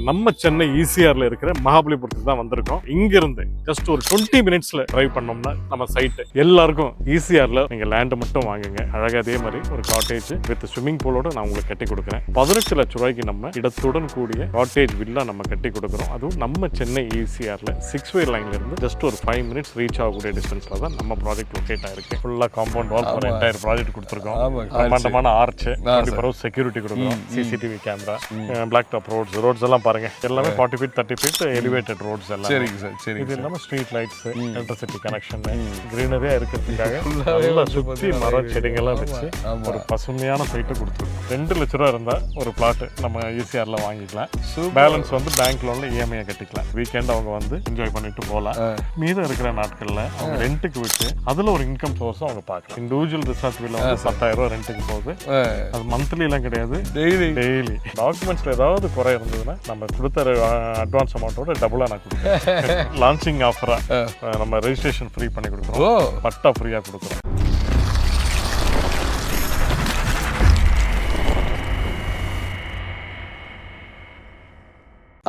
நம்ம சென்னை ஈசிஆர்ல இருக்கிற மகாபலிபுரத்துக்கு தான் வந்திருக்கோம். இங்க இருந்து ஜஸ்ட் ஒரு 20 மினிட்ஸ்ல டிரைவ் பண்ணோம்னா நம்ம சைட். எல்லாருக்கும் ஈசிஆர்ல நீங்க லேண்ட் மட்டும் வாங்குங்க. அழகா அதே மாதிரி ஒரு காட்டேஜ் வித் ஸ்விம்மிங் பூலோட நான் உங்களுக்கு கட்டி கொடுக்குறேன். 18 லட்சம் ரூபாய்க்கு நம்ம இடத்துடன் கூடிய காட்டேஜ் வில்லா நம்ம கட்டி கொடுக்குறோம். அதுவும் நம்ம சென்னை ஈசிஆர்ல 6 வே லைன்ல இருந்து ஜஸ்ட் ஒரு 5 மினிட்ஸ் ரீச் ஆகக்கூடிய டிஸ்டன்ஸ்ல தான் நம்ம ப்ராஜெக்ட் லொகேட் ஆயிருக்கு. ஃபுல்லா compound wall for entire project கொடுத்துருக்கோம். பிரம்மாண்டமான ஆர்ச், செக்யூரிட்டி கொடுக்குறோம், CCTV camera, black top roads எல்லாம் பாருங்க. எல்லாமே 40 ஃபீட் 30 ஃபீட் எலிவேட்டட் ரோட்ஸ் எல்லாம். சரிங்க சார், சரி. இது இல்லாம ஸ்ட்ரீட் லைட்ஸ், எலக்ட்ரிசிட்டி கனெக்ஷன், கிரீனரியா இருக்கிறதுக்காக நல்லா சுத்தி மரம் செடிங்கெல்லாம் வச்சு ஒரு பசுமையான சைட்டை கொடுத்துருக்கோம். 2 லட்ச ரூபா இருந்தா ஒரு பிளாட் நம்ம ஈசிஆர்ல வாங்கிக்கலாம். பேலன்ஸ் வந்து பேங்க் லோன்ல இஎம்ஐ கட்டிக்கலாம். வீக்கெண்ட் அவங்க வந்து என்ஜாய் பண்ணிட்டு போகலாம். மீதம் இருக்கிற நாட்கள்ல அவங்க ரெண்ட்டுக்கு விட்டு அதுல ஒரு இன்கம் சோர்ஸ் அவங்க பார்க்கலாம். இண்டிவிஜுவல் ரிசார்ட் வில்ல வந்து 10,000 ரூபாய் ரெண்ட்டுக்கு போகுது. அது மந்த்லி எல்லாம் கிடையாது, டெய்லி. டாக்குமெண்ட்ஸ்ல ஏதாவது குறை இருந்ததுன்னா நம்ம கொடுத்த அட்வான்ஸ் அமௌண்ட்டோட டபுளா நான் கொடுக்குறேன். லான்ச்சிங் ஆஃபரா நம்ம ரெஜிஸ்ட்ரேஷன் ஃப்ரீ பண்ணி கொடுக்குறோம், பட்டா ஃப்ரீயா கொடுக்குறோம்.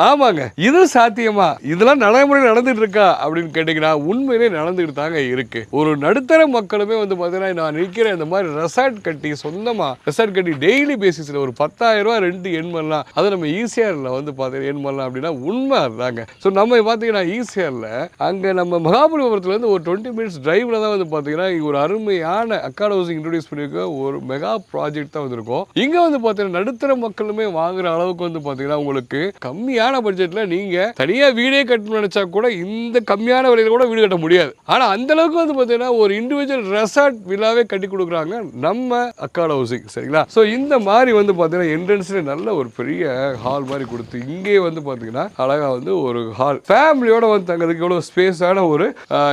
ஆமாங்க, இது சாத்தியமா? இதெல்லாம் நடைமுறை நடந்துட்டு இருக்கா அப்படின்னு கேட்டீங்கன்னா உண்மையிலே நடந்துட்டு தாங்க இருக்கு. ஒரு நடுத்தர மக்களுமே வந்து பாத்தீங்கன்னா நான் நிற்கிற இந்த மாதிரி ரெசார்ட் கட்டி, சொந்தமா ரெசார்ட் கட்டி டெய்லி பேசிஸ்ல ஒரு 10,000 ரூபாய் ரெண்ட் என் பண்ணலாம். அது நம்ம ஈசிஆர்ல வந்து பாத்தீங்கன்னா என் பண்ணலாம் அப்படின்னா உண்மை அதுதாங்க. ஸோ நம்ம பாத்தீங்கன்னா ஈசிஆர்ல அங்க நம்ம மகாபலிபுரத்துல இருந்து ஒரு 20 மினிட்ஸ் டிரைவ்ல தான் வந்து பாத்தீங்கன்னா ஒரு அருமையான அக்கார்ட் ஹவுசிங் இன்ட்ரோடியூஸ் பண்ணிருக்க ஒரு மெகா ப்ராஜெக்ட் தான் வந்திருக்கும். இங்க வந்து பாத்தீங்கன்னா நடுத்தர மக்களுமே வாங்குற அளவுக்கு வந்து பாத்தீங்கன்னா உங்களுக்கு கம்மியான பட்ஜெட்ல நீங்க தனியா வீடே கட்டணும்னு நினைச்சா கூட இந்த கம்மியான விலையில கூட வீடு கட்ட முடியாது. ஆனா அந்த அளவுக்கு வந்து பாத்தீங்கன்னா ஒரு இண்டிவிஜுவல் ரெசார்ட் வில்லாவே கட்டி கொடுக்குறாங்க நம்ம அக்கார்ட் ஹவுசிங். சரிங்களா? சோ இந்த மாதிரி வந்து பாத்தீங்கன்னா என்ட்ரன்ஸ்ல நல்ல ஒரு பெரிய ஹால் மாதிரி கொடுத்து இங்கே வந்து பாத்தீங்கன்னா அழகா வந்து ஒரு ஹால் ஃபேமிலியோட வந்து தங்கிறதுக்கு எவ்வளவு ஸ்பேஸான ஒரு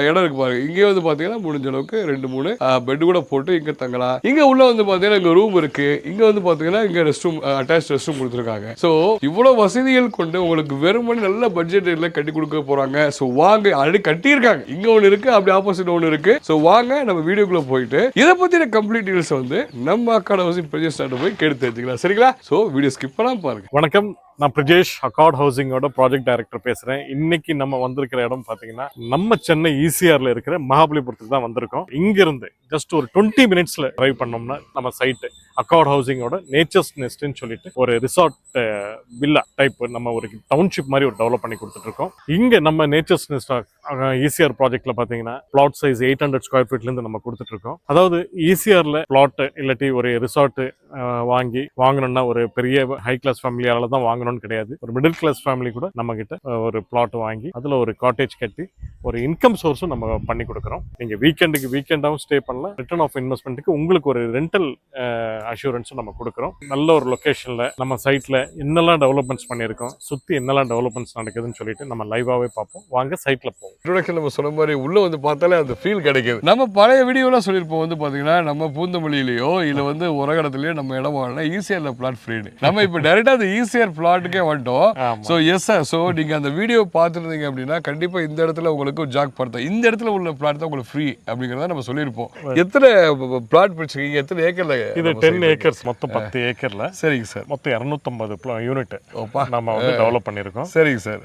இடம் இருக்கு பாருங்க. இங்கே வந்து பாத்தீங்கன்னா முடிஞ்ச அளவுக்கு 2-3 பெட் கூட போட்டு இங்க தங்கலாம். இங்க உள்ள வந்து பாத்தீங்கன்னா இங்க ரூம் இருக்கு. இங்க வந்து பாத்தீங்கன்னா இங்க rest room, attach rest room கொடுத்துருக்காங்க. சோ இவ்வளவு வசதிகள் கொண்டு உங்களுக்கு வெறுமனே நல்ல பட்ஜெட் எல்லாம் கட்டி கொடுக்க போறாங்க. சோ வாங்க, ஆல்ரெடி கட்டியிருக்காங்க. இங்க ஒன்று இருக்கு, அப்படி ஆப்போசிட் ஒன்று இருக்கு. சோ வாங்க நம்ம வீடியோக்குள்ள போயிட்டு இதை பத்தின கம்ப்ளீட் டீடைல்ஸ் வந்து நம்ம அக்கார்ட் ஹவுசிங் பிரஜேஷ் போய் கேட்டு தெரிஞ்சுக்கலாம். சரிங்களா? சோ வீடியோ ஸ்கிப் பண்ணாம பாருங்க. வணக்கம், நான் பிரஜேஷ், அக்கார்ட் ஹவுசிங்கோட ப்ராஜெக்ட் டைரக்டர் பேசுறேன். இன்னைக்கு நம்ம வந்திருக்கிற இடம் பாத்தீங்கன்னா நம்ம சென்னை ஈசிஆர்ல இருக்கிற மகாபலிபுரத்துக்கு தான் வந்திருக்கோம். இங்க இருந்து ஜஸ்ட் ஒரு 20 மினிட்ஸ்ல டிரைவ் பண்ணோம்னா நம்ம சைட். அக்கார்ட் ஹவுசிங்கோட நேச்சர்ஸ் நெஸ்ட்னு சொல்லிட்டு ஒரு ரிசார்ட் வில்லா டைப் நம்ம ஒரு டவுன்ஷிப் மாதிரி ஒரு டெவலப் பண்ணி கொடுத்துட்டு இருக்கோம். இங்க நம்ம நேச்சர்ஸ் நெஸ்ட் ஈசிஆர் ப்ராஜெக்ட்ல பாத்தீங்கன்னா பிளாட் சைஸ் 800 ஸ்கொயர் ஃபீட்ல இருந்து நம்ம கொடுத்துட்டு இருக்கோம். அதாவது ஈசிஆர்ல பிளாட் இல்லாட்டி ஒரு ரிசார்ட் வாங்கணும்னா ஒரு பெரிய ஹை கிளாஸ் ஃபேமிலியால தான் வாங்கணும்னு கிடையாது. ஒரு மிடில் கிளாஸ் ஃபேமிலி கூட நம்ம கிட்ட ஒரு பிளாட் வாங்கி அதுல ஒரு காட்டேஜ் கட்டி ஒரு இன்கம் சோர்ஸும் நம்ம பண்ணி கொடுக்குறோம். நீங்க வீக்கெண்டாவும் ஸ்டே பண்ணலாம். ரிட்டர்ன் ஆஃப் இன்வெஸ்ட்மெண்ட்டுக்கு உங்களுக்கு ஒரு ரெண்டல் அஷூரன்ஸும் நம்ம கொடுக்குறோம். நல்ல ஒரு லொகேஷன்ல நம்ம சைட்ல என்னெல்லாம் டெவலப்மெண்ட்ஸ் பண்ணியிருக்கோம், சுத்தி என்னெல்லாம் டெவலப்மெண்ட்ஸ் நடக்குதுன்னு சொல்லிட்டு நம்ம லைவாவே பார்ப்போம். வாங்க சைட்ல போவோம். இன்ட்ரோடக்ஷன் நம்ம சொன்ன மாதிரி உள்ள வந்து பார்த்தாலே அந்த ஃபீல் கிடைக்குது. நம்ம பழைய வீடியோலாம் சொல்லியிருப்போம் வந்து பாத்தீங்கன்னா நம்ம பூந்தமல்லியிலயோ இல்ல வந்து உரகடத்துலயோ நம்ம இடம் வாங்கினா ஈசிஆர்ல பிளாட் ஃப்ரீடு. நம்ம இப்ப டைரக்டா அந்த ஈசிஆர் பிளாட்டுக்கே வந்துட்டோம். ஸோ எஸ் சார், ஸோ நீங்க அந்த வீடியோ பார்த்துருந்தீங்க அப்படின்னா கண்டிப்பா இந்த இடத்துல உங்களுக்கு ஜாக் படுத்த இந்த இடத்துல உள்ள பிளாட் தான் உங்களுக்கு ஃப்ரீ அப்படிங்கிறத நம்ம சொல்லியிருப்போம். எத்தனை பிளாட் பிடிச்சிருக்கீங்க? எத்தனை ஏக்கர்ல? இது 10 ஏக்கர்ஸ், மொத்தம் 10 ஏக்கர்ல. சரிங்க சார். மொத்தம் 250 யூனிட் நம்ம வந்து டெவலப் பண்ணிருக்கோம். சரிங்க சார்.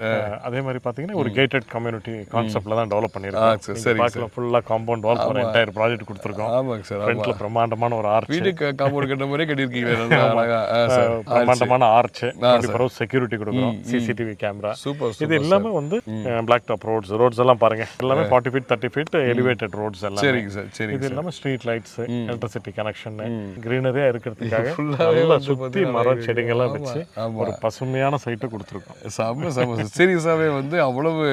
அதே மாதிரி பாத்தீங்கன்னா ஒரு கேட்டட் கம்யூனிட்டி கான்செப்ட்ல தான் டெவலப் பண்ணிருக்கோம். சரி, பார்க்கலாம் ஃபுல்லா compound wall for entire project கொடுத்துருக்கோம். ஆமாங்க சார். ஃப்ரண்ட்ல பிரம்மாண்டமான ஒரு ஆர்ச், வீட்டுக்கு காம்பவுண்ட் கட்ட மாதிரியே கட்டியிருக்கீங்க. அழகா பிரம்மாண்டமான ஆர்ச், செக்யூரிட்டி கொடுக்குறோம், சிசிடிவி கேமரா. சூப்பர். இது எல்லாமே வந்து பிளாக் டாப் ரோட்ஸ் எல்லாம் பாருங்க. எல்லாமே 40 ஃபீட் 30 ஃபீட் எலிவேட்டட் ரோட்ஸ் எல்லாம். சரிங்க சார், சரி. இது எல்லாமே ஸ்ட்ரீட் லைட்ஸ், எலக்ட்ரிசிட்டி கனெக்ஷன், கிரீனரியா இருக்கிறதுக்காக நல்லா சுத்தி மரம் செடிங்கெல்லாம் வச்சு ஒரு பசுமையான சைட்டை கொடுத்துருக்கோம். செம்ம சீரியஸாவே வந்து அவ்வளவு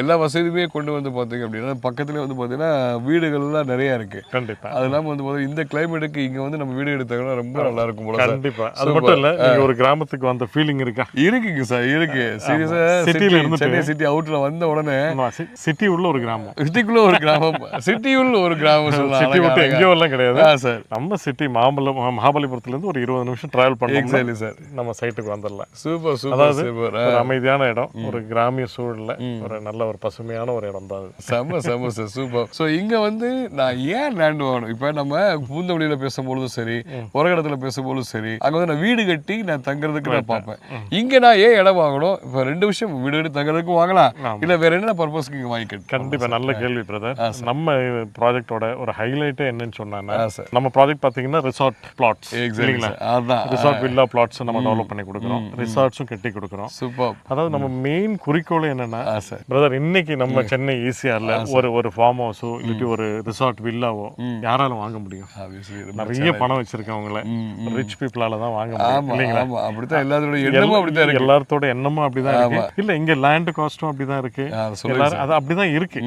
எல்லா வசதியுமே கொண்டு வந்து பாத்தீங்க அப்படின்னா பக்கத்துல வந்து பாத்தீங்கன்னா வீடுகள்லாம் நிறைய இருக்கு. கண்டிப்பா. அது இல்லாம வந்து இந்த கிளைமேட்டுக்கு இங்க வந்து நம்ம வீடு எடுத்தாங்கன்னா ரொம்ப நல்லா இருக்கும் போல. கண்டிப்பா. அது மட்டும் இல்ல, நீங்க ஒரு கிராமத்துக்கு வந்த ஃபீலிங் இருக்கா? இருக்குங்க சார், இருக்கு. சீரியஸா சிட்டில இருந்து சென்னை சிட்டி அவுட்ல வந்த உடனே சிட்டி உள்ள ஒரு கிராமம், சிட்டிக்குள்ள ஒரு கிராமம், சிட்டியுள்ள ஒரு கிராமம் சொல்லலாம். சிட்டி விட்டு எங்கேயோ எல்லாம் கிடையாது சார். நம்ம சிட்டி மகாபலிபுரத்துல இருந்து ஒரு 20 நிமிஷம் டிராவல் பண்ணோம் சார், நம்ம சைட்டுக்கு வந்துடலாம். Super super. அதாவது ஒரு அமைதியான இடம், ஒரு கிராமிய சூழல்ல ஒரு நல்ல ஒரு பசுமையான ஒரு இடம் தான். செம்ம சார், சூப்பர். ஸோ இங்க வந்து நான் ஏன் லேண்ட் வாங்கணும்? இப்ப நம்ம பூந்தமல்லியில பேசும்பொழுதும் சரி, உரகடத்துல பேசும்போதும் சரி, அங்க வந்து நான் வீடு கட்டி நான் தங்குறதுக்கு நான் பார்ப்பேன். இங்க நான் ஏன் இடம் வாங்கணும்? இப்போ 2 விஷயம், வீடு தங்குறதுக்கு வாங்கலாம், ஆமா. இல்ல வேற என்ன பர்பஸ்க்கு இங்க வாங்கிக்கலாம்? கண்டிப்பா நல்ல கேள்வி பிரதர். நம்ம ப்ராஜெக்டோட ஒரு ஹைலைட்டே என்னன்னு சொன்னாங்கன்னா, சார் நம்ம ப்ராஜெக்ட் பாத்தீங்கன்னா ரிசார்ட் பிளாட்ஸ் எக்ஸாக்ட்லி அதான் ரிசார்ட் வில்லா பிளாட்ஸ் நம்ம டெவலப் பண்ணி கொடுக்குறோம், ரிசார்ட்ஸும் கட்டி கொடுக்குறோம். சூப்பர். அதாவது நம்ம மெயின் குறிக்கோள் என்னன்னா சார் பிரதர், இன்னைக்கு நம்ம சென்னை ஈசிஆர்ல ஒரு ஃபார்ம் ஹவுஸோ இல்லாட்டி ஒரு ரிசார்ட் வில்லாவோ யாராலும் வாங்க முடியும்? நிறைய பணம் வச்சிருக்கவங்கள ரிச் பீப்புளால தான் வாங்க முடியும் இல்லைங்களா? ஆமா, அப்படித்தான் எல்லாரோட எண்ணமும் அப்படிதான் இருக்கு. எல்லாத்தோட எண்ணமும் அப்படிதான் இருக்கு. இல்ல இங்க லேண்ட் காஸ்டும் அப்படிதான் இருக்கு. எல்லாரும் அது அப்படிதான் இருக்கு.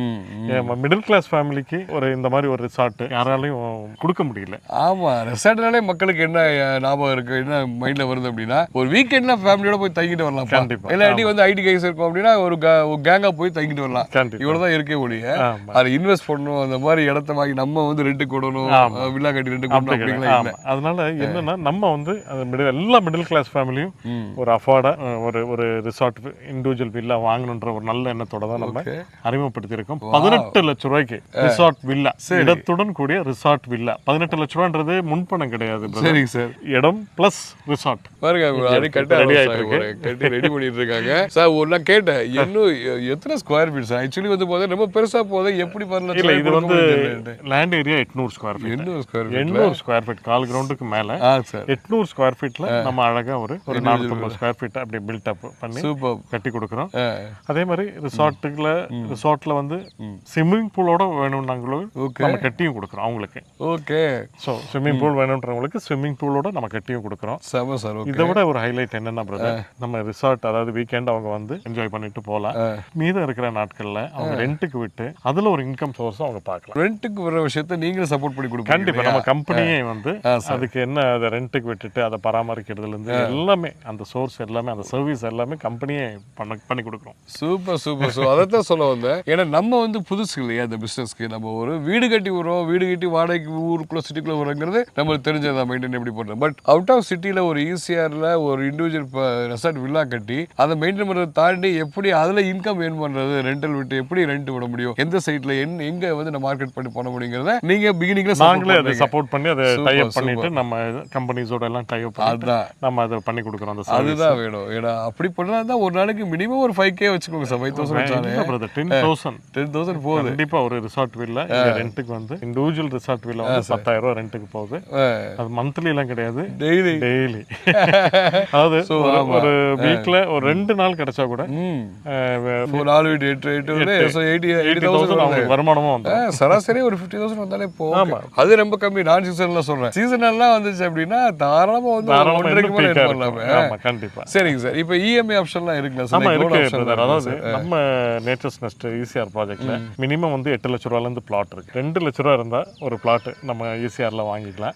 மிடில் கிளாஸ் ஃபேமிலிக்கு ஒரு இந்த மாதிரி ஒரு ரிசார்ட் யாராலையும் கொடுக்க முடியல. ஆமா, ரிசார்ட்னாலே மக்களுக்கு என்ன ஞாபகம் இருக்கு, என்ன மைண்ட்ல வருது அப்படின்னா, ஒரு வீக்கெண்ட்ல ஃபேமிலியோட போய் தங்கிட்டு வரலாம். கண்டிப்பா. இல்லாட்டி வந்து ஐடி கைஸ் இருக்கும் அப்படின்னா ஒரு கேங்கா போய் தங்கிட்டு வரலாம். கண்டிப்பா. இவ்வளவுதான் இருக்கே ஒழிய அதை இன்வெஸ்ட் பண்ணணும், அந்த மாதிரி இடத்த வாங்கி நம்ம வந்து ரெண்டுக்கு கொடுக்கணும், வில்லா கட்டி ரெண்டு கொடுக்கணும் அப்படிங்களா இல்ல. அதனால என்னன்னா நம்ம வந்து எல்லா மிடில் கிளாஸ் ஃபேமிலியும் ஒரு அஃபோர்டா ஒரு ரிசார்ட் இண்டிவிஜுவல் வில்லா வாங்கணுன்ற ஒரு நல்ல எண்ணத்தோட தான் நம்ம அறிமுகப்படுத்தி இருக்கோம். 18 லட்சம் ரூபாய்க்கு ரிசார்ட் வில்லா, இடத்துடன் கூடிய ரிசார்ட் வில்லா. 18 லட்சம் ரூபான்றது முன்பணம் கிடையாது. சரி சார், இடம் பிளஸ் ரிசார்ட் பாருங்க, ரெடி பண்ணிட்டு இருக்காங்க சார். ஒரு நான் கேட்டேன், இன்னும் எத்தனை ஸ்கொயர் ஃபீட் சார்? ஆக்சுவலி வந்து போதே ரொம்ப பெருசா போதே, எப்படி பண்ணலாம்? இல்ல இது வந்து land area 800 square feet. 800 square feet, கால் கிரவுண்டுக்கு மேல 800 ஸ்கொயர் ஃபீட்ல நம்ம அழகா ஒரு 450 ஸ்கொயர் ஃபீட் அப்படியே பில்ட் அப் பண்ணி கட்டி கொடுக்குறோம். அதே மாதிரி ரிசார்ட்ல வந்து ஸ்விம்மிங் பூலோட வேணும்னாங்களும் நம்ம கட்டியும் கொடுக்குறோம் அவங்களுக்கு. ஓகே, சோ ஸ்விம்மிங் பூல் வேணும்ன்றவங்களுக்கு ஸ்விம்மிங் பூலோட நம்ம கட்டியும் கொடுக்குறோம். செம சார். இதை விட ஒரு ஹைலைட் என்னன்னா பிரதர், நம்ம ரிசார்ட் அதாவது வீக்கெண்ட் அவங்க வந்து என்ஜாய் பண்ணிட்டு போகலாம். மீதம் இருக்கிற நாட்கள்ல அவங்க ரெண்ட்டுக்கு விட்டு அதுல ஒரு இன்கம் சோர்ஸ் அவங்க பார்க்கலாம். ரெண்ட்டுக்கு வர விஷயத்தை நீங்களும் சப்போர்ட் பண்ணி கொடுப்பீங்க. கண்டிப்பா. நம்ம கம்பெனியே வந்து அதுக்கு என்ன அதை ரெண்ட்டுக்கு விட்டுட்டு அதை பராமரிக்கிறதுல இருந்து எல்லாமே அந்த சோர்ஸ் எல்லாமே அந்த சர்வீஸ் எல்லாமே கம்பெனியே பண்ணி கொடுக்குறோம். Super super. ஸோ அதைத்தான் சொல்ல வந்தேன். ஏன்னா நம்ம வந்து புதுசு இல்லையா இந்த பிசினஸ்க்கு. நம்ம ஒரு வீடு கட்டி வரோம், வீடு கட்டி வாடகைக்கு ஊருக்குள்ள சிட்டிக்குள்ள வரோங்கிறது நம்மளுக்கு தெரிஞ்சதான் மெயின்டைன் எப்படி பண்ணுறோம். பட் அவுட் ஆஃப் சிட்டியில் ஒரு ஈசிஆரில் ஒரு இண்டிவிஜுவல் ரெசார்ட் வில்லா கட்டி அதை மெயின்டைன் பண்ணுறதை தாண்டி எப்படி அதில் இன்கம் ஏர்ன் பண்ணுறது, ரெண்டல் விட்டு எப்படி ரெண்ட் விட முடியும், எந்த சைட்டில் எங்கே வந்து நம்ம மார்க்கெட் பண்ணி பண்ண முடியுங்கிறத நீங்கள் பிகினிங்கில் நாங்களே அதை சப்போர்ட் பண்ணி அதை டை அப் பண்ணிட்டு நம்ம கம்பெனிஸோட எல்லாம் டை அப் பண்ணி நம்ம அதை பண்ணி கொடுக்குறோம். அந்த அதுதான் வேணும். ஏன்னா அப்படி பண்ணா தான் ஒரு நாளைக்கு மினிமம் ஒரு 5K வச்சுக்கோங்க சார். 10,000 போகுது கண்டிப்பா. ஒரு ரிசார்ட் வில்லா ரெண்ட்டுக்கு வந்து இண்டிவிஜுவல் ரிசார்ட் வில்லா வந்து 10,000 ரூபாய் ரெண்ட்டுக்கு போகுது. அது மந்த்லி எல்லாம் கிடையாது, டெய்லி. அதாவது ஒரு வீக்ல ஒரு 2 நாள் கிடைச்சா கூட 4 வீடு 80,000 வருமானமும் வந்து சராசரி ஒரு 50,000 வந்தாலே போகும். அது ரொம்ப கம்மி. நான் சீசன்ல சொல்றேன். சீசனெல்லாம் வந்துச்சு அப்படின்னா தாராளமா வந்து கண்டிப்பா. சரிங்க சார். இப்போ இஎம்ஐ ஆப்ஷன்லாம் இருக்குல்ல சார்? அதாவது நம்ம நேச்சர்ஸ் நெஸ்ட் ஈசிஆர் ப்ராஜெக்ட்ல மினிமம் வந்து 8 லட்சம் ரூபாயில இருந்து பிளாட் இருக்கு. 2 லட்சம் ரூபாய் இருந்தா ஒரு பிளாட் நம்ம ஈசிஆர்ல வாங்கிக்கலாம்.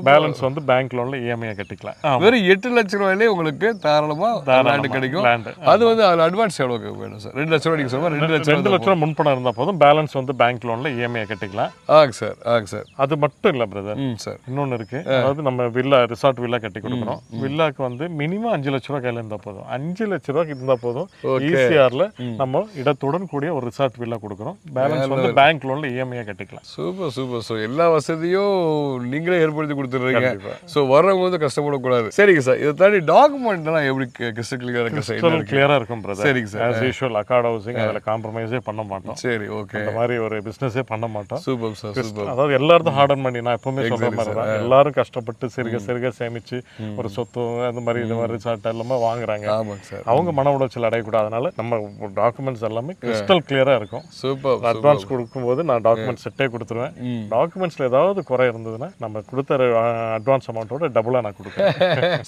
பேலன்ஸ் வந்து பேங்க் லோன்ல இஎம்ஐ கட்டிக்கலாம். வெறும் 8 லட்சம் ரூபாயிலே உங்களுக்கு தாராளமா லேண்ட் கிடைக்கும். அது வந்து அதுல அட்வான்ஸ் எவ்வளவு வேணும் சார்? 2 லட்சம் ரூபாய் நீங்க சொல்லுங்க. 2 லட்சம் ரூபாய் முன்பணம் இருந்தா போதும். பேலன்ஸ் வந்து பேங்க் லோன்ல இஎம்ஐ கட்டிக்கலாம். சார் அது மட்டும் இல்ல பிரதர், சார் இன்னொன்னு இருக்கு. அதாவது நம்ம வில்லா ரிசார்ட் வில்லா கட்டி கொடுக்குறோம். வில்லாக்கு வந்து மினிமம் 5 லட்சம் ரூபாய் கையில இருந்தா போதும். 5 லட்சம் ரூபாய்க்கு இருந்தா போதும். ஈசிஆர்ல நம்ம இடத்துடன் கூடிய ஒரு ரிசார்ட் வில்லா கொடுக்குறோம். பேலன்ஸ் வந்து பேங்க் லோன்ல இஎம்ஐ கட்டிக்கலாம். Super super. ஸோ எல்லா வசதியும் நீங்களே ஏற்படுத்தி கொடுத்துருக்கீங்க. ஸோ வர்றவங்க வந்து கஷ்டப்படக்கூடாது. சரிங்க சார். இதை தாண்டி டாக்குமெண்ட் எல்லாம் எப்படி கிளியரா இருக்கும் பிரதர்? சரிங்க sir. As usual accord housing அதுல காம்ப்ரமைஸே பண்ண மாட்டோம். சரி, ஓகே. அந்த மாதிரி ஒரு பிசினஸே பண்ண மாட்டோம். Super sir, super. அதாவது எல்லாரும் ஹார்ட் அண்ட் பண்ணி நான் எப்பவுமே சொல்ற மாதிரி தான். எல்லாரும் கஷ்டப்பட்டு சிறுக சேமிச்சு ஒரு சொத்து அந்த மாதிரி இந்த மாதிரி ரிசார்ட் எல்லாமே வாங்குறாங்க. அவங்க மன உளைச்சல் அடையக்கூடாது. அதனால நம்ம டாக்குமெண்ட்ஸ் எல்லாமே கிறிஸ்டல் கிளியரா இருக்கும். சூப்பர். அட்வான்ஸ் கொடுக்கும்போது நான் டாக்குமெண்ட் செட்டே கொடுத்துருவேன். டாக்குமெண்ட்ஸ்ல ஏதாவது குறை இருந்ததுன்னா நம்ம கொடுத்த அட்வான்ஸ் அமௌண்ட்டோட டபுளா நான் கொடுக்குறேன்.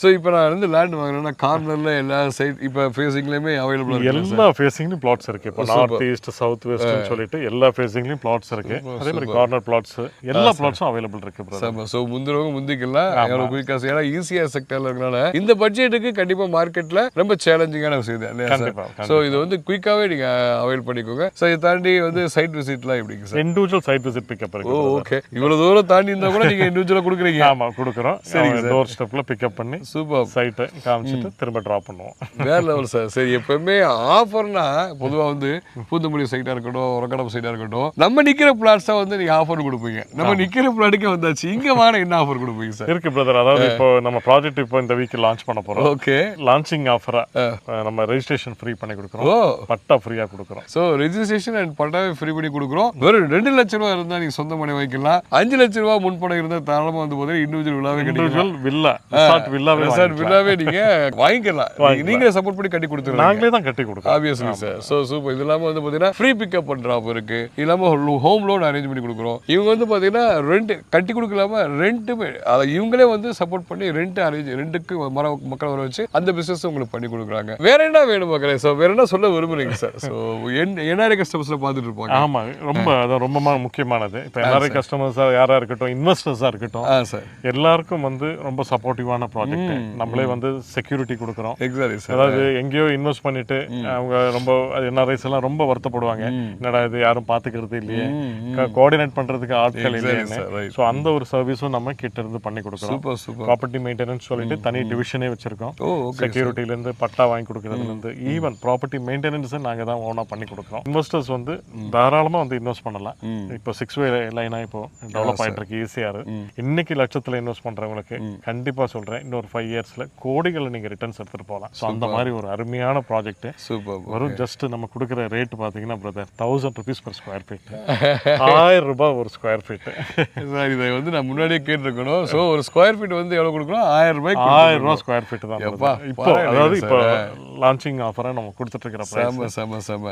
ஸோ இப்போ நான் வந்து லேண்ட் வாங்குறேன்னா கார்னர்ல எல்லா சைட் இப்போ ஃபேஸிங்லயுமே அவைலபிள் எல்லா ஃபேஸிங்லயும் பிளாட்ஸ் இருக்கு. இப்போ நார்த் ஈஸ்ட் சவுத் வெஸ்ட்னு சொல்லிட்டு எல்லா ஃபேஸிங்லயும் பிளாட்ஸ் இருக்கு. அதே மாதிரி கார்னர் பிளாட்ஸ் எல்லா பிளாட்ஸும் அவைலபிள் இருக்கு. ஸோ முந்திரவங்க முந்திக்கலாம் எவ்வளவு குயிக்காக. ஏன்னா ஈஸியாக செக்டர்ல இருக்கனால இந்த பட்ஜெட்டுக்கு கண்டிப்பா மார்க்கெட்ல ரொம்ப சேலஞ்சிங்கான விஷயம் தான். ஸோ இது வந்து குயிக்காவே நீங்க அவைல் பண்ணிக்கோங்க. ஸோ இதை தாண்டி வந்து சைட் விசிட்லாம் எப்படிங்க sir? Individual site visit pickup இருக்கு. ஓகே. இவ்வளவு தூரம் தாண்டி இருந்தா கூட நீங்க இண்டிவிஜுவலா கொடுக்குறீங்க? ஆமா கொடுக்குறோம். சரி, டோர் ஸ்டெப்ல பிக்கப் பண்ணி சூப்பர் சைட்டை காமிச்சிட்டு திரும்ப டிராப் பண்ணுவோம். வேற லெவல் சார். சரி, எப்பவுமே ஆஃபர்னா பொதுவா வந்து பூந்தமல்லி சைட்டா இருக்கட்டும், உரக்கடம்பு சைட்டா இருக்கட்டும், நம்ம நிக்கிற பிளாட்ஸா வந்து நீங்க ஆஃபர் கொடுப்பீங்க. நம்ம நிக்கிற பிளாட்டுக்கே வந்தாச்சு, இங்க வாங்க என்ன ஆஃபர் கொடுப்பீங்க சார்? இருக்கு பிரதர். அதாவது இப்போ நம்ம ப்ராஜெக்ட் இப்போ இந்த வீக் லான்ச் பண்ண போறோம். ஓகே. லான்ச்சிங் ஆஃபரா நம்ம ரெஜிஸ்ட்ரேஷன் ஃப்ரீ பண்ணி கொடுக்குறோம், ஓ பட்டா ஃப்ரீயா கொடுக்குறோம். ஸோ ரெஜிஸ்ட்ரேஷன் அண்ட் பட்டாவே ஃப்ரீ பண்ணி கொடுக்குறோம். வெறும் 2 லட்ச ரூபா இருந்தால் நீங்கள் சொந்த மனை வைக்கலாம். 5 லட்ச ரூபா முன்பணம் இருந்தால் தாராளமாக வந்து போது இண்டிவிஜுவல் விழாவே இண்டிவிஜுவல் வில்லா, ரிசார்ட் வில்லாவே நீங்கள் வாங்கிக்கலாம். நீங்களே சப்போர்ட் பண்ணி கட்டி கொடுத்துருங்க. நாங்களே தான் கட்டி கொடுக்குறோம். Obviously sir. So super. இது இல்லாமல் வந்து பார்த்தீங்கன்னா ஃப்ரீ பிக்கப் அண்ட் ட்ராப் இருக்கு. இல்லாமல் ஹோம் லோன் அரேஞ்ச் பண்ணி கொடுக்குறோம். இவங்க வந்து பார்த்தீங்கன்னா ரெண்ட் கட்டி கொடுக்கலாம ரெண்ட்டுமே அதை இவங்களே வந்து சப்போர்ட் பண்ணி ரெண்ட்டுக்கு மக்கள் வர வச்சு அந்த பிசினஸ் உங்களுக்கு பண்ணி கொடுக்குறாங்க. வேற என்ன வேணும் மக்களே? ஸோ வேற என்ன சொல்ல விரும்புறீங்க சார்? ஸோ என்ஆர்ஐ கஸ்டமர்ஸ்ல பார்த்துட்டு இருப்பாங்க. ஆமா, ரொம்ப அது ரொம்ப முக்கியமானது. இப்போ என்ஆர்ஐ கஸ்டமர்ஸா யாரா இருக்கட்டும், இன்வெஸ்டர்ஸா இருக்கட்டும், சார் எல்லாருக்கும் வந்து ரொம்ப சப்போர்ட்டிவான ப்ராஜெக்ட். நம்மளே வந்து செக்யூரிட்டி கொடுக்குறோம். Exactly sir. அதாவது எங்கேயோ இன்வெஸ்ட் பண்ணிட்டு அவங்க ரொம்ப என்ஆர்ஐஸ் எல்லாம் ரொம்ப வருத்தப்படுவாங்க, என்னடா இது யாரும் பாத்துக்கிறது இல்லையே, கோஆர்டினேட் பண்றதுக்கு ஆட்கள் இல்லையே. ஸோ அந்த ஒரு சர்வீஸும் நம்ம கிட்ட இருந்து பண்ணி கொடுக்குறோம். ப்ராப்பர்ட்டி மெயின்டெனன்ஸ் சொல்லிட்டு தனி டிவிஷனே வச்சிருக்கோம். செக்யூரிட்டில இருந்து பட்டா வாங்கி கொடுக்கறதுல இருந்து ஈவன் ப்ராப்பர்ட்டி மெயின்டெனன்ஸ் நாங்க தான் ஓனா பண்ணி கொடுக்குறோம். இன்வெஸ்டர்ஸ் வந்து தாராளமா வந்து இன்வெஸ்ட் பண்ணலாம். இப்போ 6-way லைனா இப்போ டெவலப் ஆயிட்டு இருக்கு ஈஸியாரு. இன்னைக்கு லட்சத்துல இன்வெஸ்ட் பண்றவங்களுக்கு கண்டிப்பா சொல்றேன், இன்னொரு 5 yearsல கோடிகள் நீங்க ரிட்டர்ன்ஸ் எடுத்துட்டு போகலாம். ஸோ அந்த மாதிரி ஒரு அருமையான ப்ராஜெக்ட். சூப்பர். வரும் ஜஸ்ட் நம்ம கொடுக்குற ரேட் பாத்தீங்கன்னா brother 1000 rupees per square feet. 1000 ரூபாய் ஒரு ஸ்கொயர் ஃபீட். சார் இதை வந்து நான் முன்னாடியே கேட்டிருக்கணும். ஸோ ஒரு ஸ்கொயர் ஃபீட் வந்து எவ்வளோ கொடுக்கணும்? 1000 ரூபாய்க்கு. 1000 ரூபாய் ஸ்கொயர் ஃபீட் தான் இப்போ. அதாவது இப்போ லான்ச்சிங் ஆஃபரா நம்ம கொடுத்துட்டு இருக்கிற பிரைஸ்.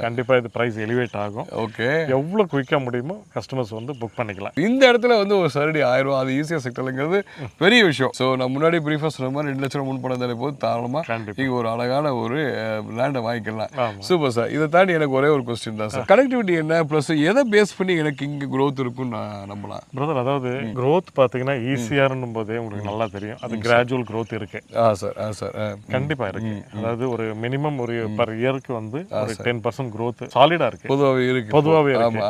கண்டிப்பா இது பிரைஸ் எலிவேட் ஆகும். ஓகே. எவ்வளவு குயிக்கா முடியுமோ கஸ்டமர்ஸ் வந்து புக் பண்ணிக்கலாம். இந்த இடத்துல வந்து ஒரு சரடி 1000 ரூபாய் அது ஈஸியாக செக்டர்ங்கிறது பெரிய விஷயம். ஸோ நான் முன்னாடி பிரீஃபாக சொன்ன மாதிரி 2 லட்சம் ரூபா முன் பணம் தானே போது தாராளமாக இங்கே ஒரு அழகான ஒரு லேண்டை வாங்கிக்கலாம். Super sir. இதை தாண்டி எனக்கு ஒரே ஒரு கொஸ்டின் தான் சார். கனெக்டிவிட்டி என்ன ப்ளஸ் எதை பேஸ் பண்ணி எனக்கு இங்கே growth இருக்குன்னு நான் நம்பலாம் பிரதர்? அதாவது growth பார்த்தீங்கன்னா ஈஸியார்னும் போதே உங்களுக்கு நல்லா தெரியும், அது கிராஜுவல் growth இருக்கு. சார் கண்டிப்பா இருக்கு. அதாவது ஒரு மினிமம் ஒரு பர் இயருக்கு வந்து ஒரு 10% growth சாலிடா இருக்கு. பொதுவாகவே இருக்கு.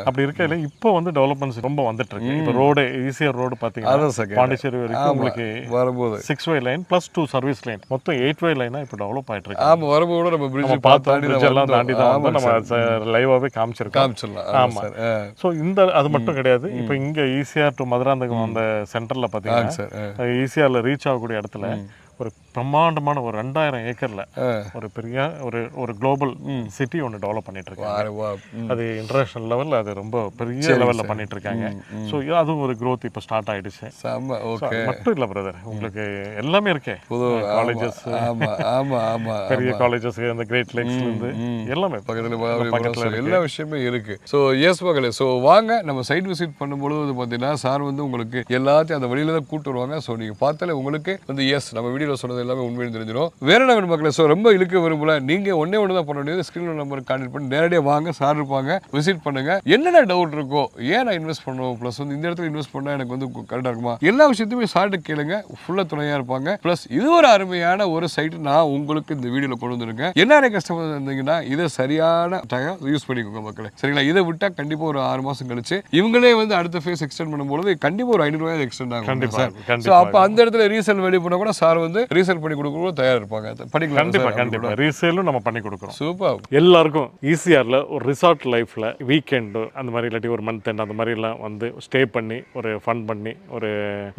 அப்படி இருக்கையில இப்போ வந்து டெவலப்மெண்ட்ஸ் ரொம்ப வந்துட்டு இருக்கு. இப்போ ரோடு ஈஸியர் ரோடு பாத்தீங்கன்னா பாண்டிச்சேரி வரைக்கும் உங்களுக்கு வரும்போது 6-way line plus 2 service line மொத்தம் 8-way லைனா இப்போ டெவலப் ஆயிட்டு இருக்கு. ஆமா, வரும்போது நம்ம பிரிட்ஜ் எல்லாம் தாண்டி தான் வந்து நம்ம லைவாவே காமிச்சிருக்கோம். ஆமா. சோ இந்த அது மட்டும் கிடையாது. இப்போ இங்க ஈஸியார் டு மதுராந்தகம் அந்த சென்டர்ல பாத்தீங்கன்னா ஈஸியார்ல ரீச் ஆகக்கூடிய இடத்துல ஒரு பிரம்மாண்டமான ஒரு 2000 ஏக்கர்ல ஒரு பெரிய ஒரு குளோபல் சிட்டி ஒன்று டெவலப் பண்ணிட்டு இருக்காங்க. அது இன்டர்நேஷனல் லெவல்ல அது ரொம்ப பெரிய லெவல்ல பண்ணிட்டு இருக்காங்க. ஸோ அதுவும் ஒரு growth இப்போ ஸ்டார்ட் ஆயிடுச்சு. மட்டும் இல்ல பிரதர், உங்களுக்கு எல்லாமே இருக்கே, காலேஜஸ், பெரிய காலேஜஸ், அந்த கிரேட் லேக்ஸ்ல இருந்து எல்லாமே பக்கத்துல எல்லா விஷயமே இருக்கு. ஸோ எஸ் மகளே, ஸோ வாங்க நம்ம சைட் விசிட் பண்ணும்பொழுது பார்த்தீங்கன்னா சார் வந்து உங்களுக்கு எல்லாத்தையும் அந்த வழியில தான் கூட்டு வருவாங்க. ஸோ நீங்க பார்த்தாலே உங்களுக்கு வந்து எஸ் நம்ம வீடியோ சொன்னது எல்லாமே உண்மையை தெரிஞ்சிடும். வேற என்ன வேணும் மக்களே? ஸோ ரொம்ப இழுக்க விரும்பல, நீங்க ஒன்னே தான் பண்ண வேண்டியது, ஸ்கிரீன் நம்பர் கான்டெக்ட் பண்ணி நேரடியாக வாங்க, சார் இருப்பாங்க, விசிட் பண்ணுங்க. என்னென்ன டவுட் இருக்கோ, ஏன் நான் இன்வெஸ்ட் பண்ணுவோம், ப்ளஸ் வந்து இந்த இடத்துல இன்வெஸ்ட் பண்ணா எனக்கு வந்து கரெக்டாக இருக்குமா, எல்லா விஷயத்தையுமே சார்ட்டு கேளுங்க, ஃபுல்லா துணையா இருப்பாங்க. ப்ளஸ் இது ஒரு அருமையான ஒரு சைட் நான் உங்களுக்கு இந்த வீடியோல கொண்டு வந்திருக்கேன். என்ன கஸ்டமர் இருந்தீங்கன்னா இதை சரியான டைம் யூஸ் பண்ணிக்கோங்க மக்களே, சரிங்களா? இதை விட்டா கண்டிப்பா ஒரு 6 மாசம் கழிச்சு இவங்களே வந்து அடுத்த ஃபேஸ் எக்ஸ்டெண்ட் பண்ணும்போது கண்டிப்பா ஒரு 500 ரூபாய் எக்ஸ்டெண்ட் ஆகும். அப்ப அந்த இடத்துல ரீசேல் வெளியே பண்ணா கூட சார் வந்து ரீசேல் பண்ணி கொடுக்கறதுக்கு தயாரா இருப்பாங்க. கண்டிப்பா ரீசேலும் நம்ம பண்ணி கொடுக்குறோம். சூப்பர். எல்லாருக்கும் ஈஸியார்ல ஒரு ரிசார்ட் லைஃப்ல வீக்கெண்ட் அந்த மாதிரி இல்லாட்டி ஒரு மந்த் எண்ட் அந்த மாதிரி எல்லாம் வந்து ஸ்டே பண்ணி ஒரு ஃபன் பண்ணி ஒரு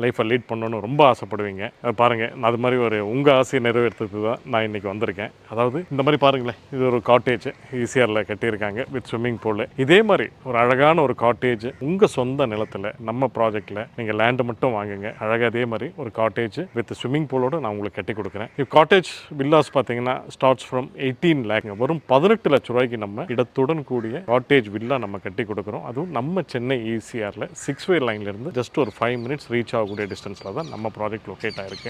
லைஃபை லீட் பண்ணணும்னு ரொம்ப ஆசைப்படுவீங்க. பாருங்க, அது மாதிரி ஒரு உங்க ஆசையை நிறைவேற்றுறது தான் நான் இன்னைக்கு வந்திருக்கேன். அதாவது இந்த மாதிரி பாருங்களேன், இது ஒரு காட்டேஜ் ஈஸியார்ல கட்டியிருக்காங்க வித் ஸ்விம்மிங் பூல். இதே மாதிரி ஒரு அழகான ஒரு காட்டேஜ் உங்க சொந்த நிலத்துல நம்ம ப்ராஜெக்ட்ல நீங்க லேண்ட் மட்டும் வாங்குங்க. அழகா அதே மாதிரி ஒரு காட்டேஜ் வித் ஸ்விம்மிங் பூலோட நான் உங்களுக்கு கட்டி கொடுக்குறேன். காட்டேஜ் வில்லாஸ் பார்த்தீங்கன்னா ஸ்டார்ட்ஸ் ஃப்ரம் 18 lakh, வரும் 18 லட்சம் ரூபாய்க்கு நம்ம இடத்துடன் கூடிய காட்டேஜ் வில்லா நம்ம கட்டி கொடுக்குறோம். அதுவும் நம்ம சென்னை ஈசிஆர்ல 6-way லைன்ல இருந்து ஜஸ்ட் ஒரு 5 minutes ரீச் ஆகக்கூடிய டிஸ்டன்ஸ்ல தான் நம்ம ப்ராஜெக்ட் லொக்கேட் ஆயிருக்கு.